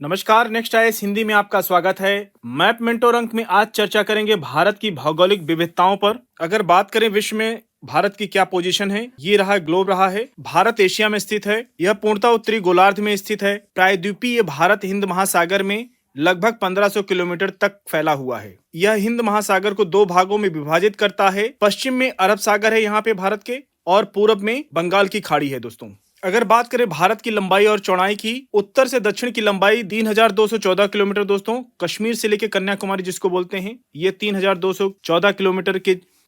नमस्कार, next IAS Hindi में आपका स्वागत है। मैप मेंटोर अंक में आज चर्चा करेंगे भारत की भौगोलिक विविधताओं पर। अगर बात करें विश्व में भारत की क्या पोजीशन है, ये रहा ग्लोब रहा है। भारत एशिया में स्थित है। यह पूर्णतः उत्तरी गोलार्ध में स्थित है। प्रायद्वीपीय भारत हिंद महासागर में लगभग 1500 किलोमीटर तक फैला हुआ है। यह हिंद महासागर को दो भागों में विभाजित करता है। पश्चिम में अरब सागर है यहाँ पे भारत के, और पूरब में बंगाल की खाड़ी है। दोस्तों, अगर बात करें भारत की लंबाई और चौड़ाई की, उत्तर से दक्षिण की लंबाई 3214 किलोमीटर दोस्तों, कश्मीर से लेकर कन्याकुमारी जिसको बोलते हैं, ये 3214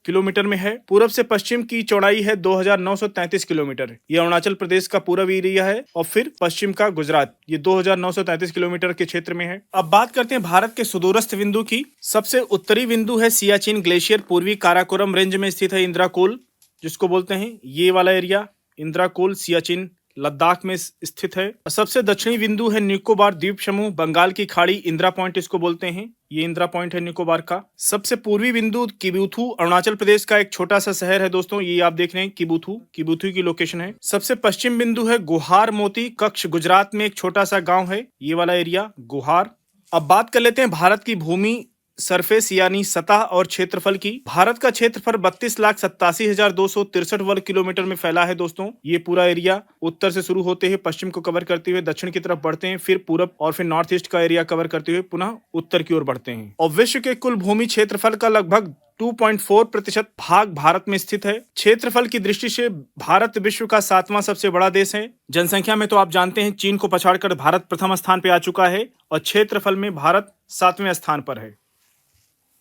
किलोमीटर में है। पूरब से पश्चिम की चौड़ाई है 2933 किलोमीटर। ये अरुणाचल प्रदेश का पूरब एरिया है, और फिर पश्चिम का गुजरात, ये 2933 किलोमीटर के क्षेत्र में है। अब बात करते हैं भारत के सुदूरस्थ बिंदु की। सबसे उत्तरी बिंदु है सियाचिन ग्लेशियर, पूर्वी काराकोरम रेंज में स्थित है। इंद्राकोल जिसको बोलते हैं, ये वाला एरिया इंद्राकोल सियाचिन लद्दाख में स्थित है। सबसे दक्षिणी बिंदु है निकोबार द्वीप समूह, बंगाल की खाड़ी, इंदिरा पॉइंट इसको बोलते हैं, ये इंदिरा पॉइंट है निकोबार का। सबसे पूर्वी बिंदु किबुथु, अरुणाचल प्रदेश का एक छोटा सा शहर है दोस्तों, ये आप देख रहे हैं किबुथु की लोकेशन है। सबसे पश्चिम बिंदु है गुहार मोती कच्छ, गुजरात में एक छोटा सा गाँव है, ये वाला एरिया गुहार। अब बात कर लेते हैं भारत की भूमि सरफेस यानी सतह और क्षेत्रफल की। भारत का क्षेत्रफल 32,87,263 वर्ग किलोमीटर में फैला है दोस्तों। ये पूरा एरिया उत्तर से शुरू होते हुए पश्चिम को कवर करते हुए दक्षिण की तरफ बढ़ते हैं, फिर पूरब और फिर नॉर्थ ईस्ट का एरिया कवर करते हुए पुनः उत्तर की ओर बढ़ते हैं। और विश्व के कुल भूमि क्षेत्रफल का लगभग 2.4% भाग भारत में स्थित है। क्षेत्रफल की दृष्टि से भारत विश्व का 7वां सबसे बड़ा देश है। जनसंख्या में तो आप जानते हैं चीन को पछाड़कर भारत प्रथम स्थान पे आ चुका है, और क्षेत्रफल में भारत 7वें स्थान पर है।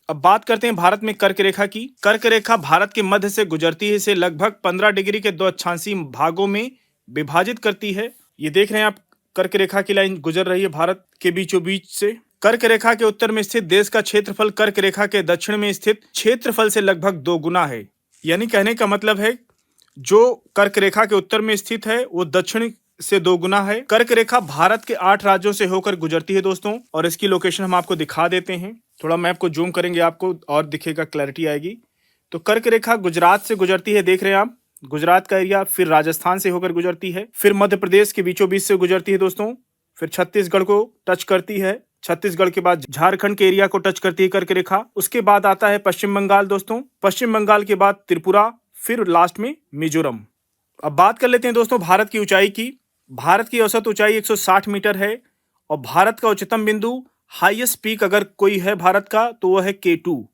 अब बात करते हैं भारत में कर्क रेखा की। कर्क रेखा भारत के मध्य से गुजरती है, इसे लगभग 15 डिग्री के 2 अक्षांशीय भागों में विभाजित करती है। ये देख रहे हैं आप, कर्क रेखा की लाइन गुजर रही है भारत के बीचों बीच से। कर्क रेखा के उत्तर में स्थित देश का क्षेत्रफल कर्क रेखा के दक्षिण में स्थित क्षेत्रफल से लगभग 2 गुना है। यानी कहने का मतलब है, जो कर्क रेखा के उत्तर में स्थित है वो दक्षिण से 2 गुना है। कर्क रेखा भारत के 8 राज्यों से होकर गुजरती है दोस्तों, और इसकी लोकेशन हम आपको दिखा देते हैं। थोड़ा मैप को जूम करेंगे आपको और दिखेगा, क्लैरिटी आएगी। तो कर्क रेखा गुजरात से गुजरती है, देख रहे हैं आप, गुजरात का एरिया, फिर राजस्थान से होकर गुजरती है, फिर मध्य प्रदेश के बीचों बीच से गुजरती है दोस्तों, फिर छत्तीसगढ़ को टच करती है, छत्तीसगढ़ के बाद झारखंड के एरिया को टच करती है कर्क रेखा। उसके बाद आता है पश्चिम बंगाल दोस्तों, पश्चिम बंगाल के बाद त्रिपुरा, फिर लास्ट में मिजोरम। अब बात कर लेते हैं दोस्तों भारत की ऊंचाई की। भारत की औसत ऊंचाई 160 मीटर है, और भारत का उच्चतम बिंदु, हाईएस्ट पीक अगर कोई है भारत का तो वह है K2,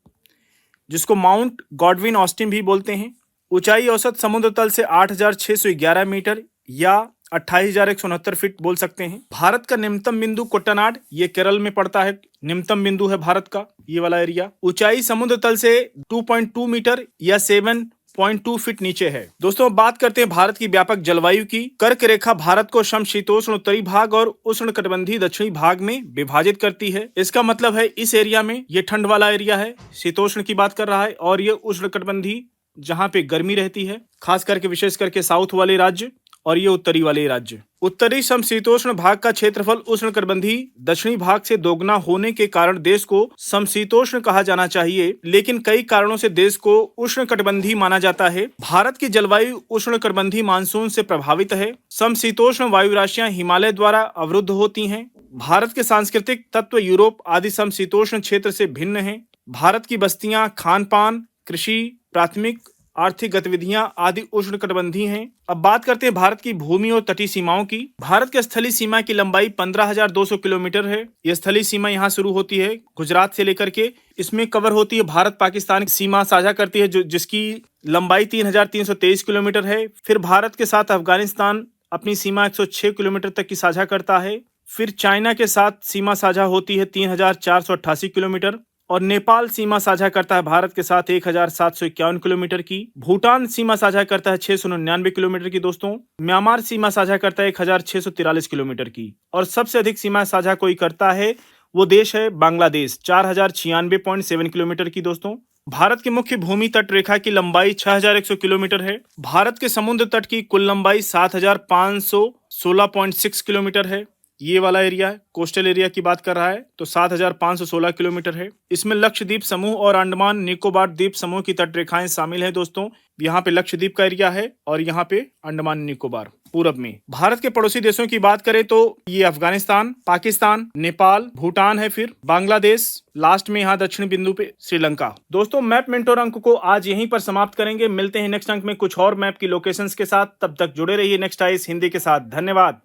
जिसको माउंट गॉडविन ऑस्टिन भी बोलते हैं। ऊंचाई औसत समुद्र तल से 8,611 मीटर या 28,169 फीट बोल सकते हैं। भारत का निम्नतम बिंदु कुट्टनाड, ये केरल में पड़ता है, निम्नतम बिंदु है भारत का ये वाला एरिया। ऊंचाई समुद्र तल से 2.2 मीटर या 7.2 फीट नीचे है। दोस्तों, बात करते हैं भारत की व्यापक जलवायु की। कर्क रेखा भारत को समशीतोष्ण उत्तरी भाग और उष्णकटिबंधीय दक्षिणी भाग में विभाजित करती है। इसका मतलब है इस एरिया में, ये ठंड वाला एरिया है, शीतोष्ण की बात कर रहा है, और ये उष्णकटिबंधीय जहाँ पे गर्मी रहती है, खास करके विशेष करके साउथ वाले राज्य, और ये उत्तरी वाले राज्य। उत्तरी समशीतोष्ण भाग का क्षेत्रफल उष्णकटिबंधीय दक्षिणी भाग से दोगुना होने के कारण देश को समशीतोष्ण कहा जाना चाहिए, लेकिन कई कारणों से देश को उष्णकटिबंधीय माना जाता है। भारत की जलवायु उष्णकटिबंधीय मानसून से प्रभावित है। समशीतोष्ण वायु राशियां हिमालय द्वारा अवरुद्ध होती हैं। भारत के सांस्कृतिक तत्व यूरोप आदि समशीतोष्ण क्षेत्र से भिन्न है। भारत की बस्तियां, खान पान, कृषि, प्राथमिक आर्थिक गतिविधियां आदि उष्णकटिबंधीय हैं। अब बात करते हैं भारत की भूमि और तटीय सीमाओं की। भारत के स्थलीय सीमा की लंबाई 15,200 किलोमीटर है। यह स्थलीय सीमा यहाँ शुरू होती है गुजरात से लेकर के, इसमें कवर होती है भारत पाकिस्तान की सीमा साझा करती है, जिसकी लंबाई 3,323 किलोमीटर है। फिर भारत के साथ अफगानिस्तान अपनी सीमा 106 किलोमीटर तक की साझा करता है। फिर चाइना के साथ सीमा साझा होती है 3,488 किलोमीटर, और नेपाल सीमा साझा करता है भारत के साथ 1,751 किलोमीटर की। भूटान सीमा साझा करता है 699 किलोमीटर की दोस्तों। म्यांमार सीमा साझा करता है 1,643 किलोमीटर की, और सबसे अधिक सीमा साझा कोई करता है वो देश है बांग्लादेश, 4,096.7 किलोमीटर की दोस्तों। भारत की मुख्य भूमि तट रेखा की लंबाई 6,100 किलोमीटर है। भारत के समुद्र तट की कुल लंबाई 7,516.6 किलोमीटर है। ये वाला एरिया है, कोस्टल एरिया की बात कर रहा है तो 7,516 किलोमीटर है। इसमें लक्षद्वीप समूह और अंडमान निकोबार द्वीप समूह की तटरेखाएं शामिल है दोस्तों। यहाँ पे लक्षद्वीप का एरिया है और यहाँ पे अंडमान निकोबार पूरब में। भारत के पड़ोसी देशों की बात करें तो ये अफगानिस्तान, पाकिस्तान, नेपाल, भूटान है, फिर बांग्लादेश, लास्ट में यहाँ दक्षिण बिंदु पे श्रीलंका। दोस्तों मैप मेंटोर अंक को आज यहीं पर समाप्त करेंगे। मिलते हैं नेक्स्ट अंक में कुछ और मैप की लोकेशंस के साथ। तब तक जुड़े रहिए नेक्स्ट आइस हिंदी के साथ। धन्यवाद।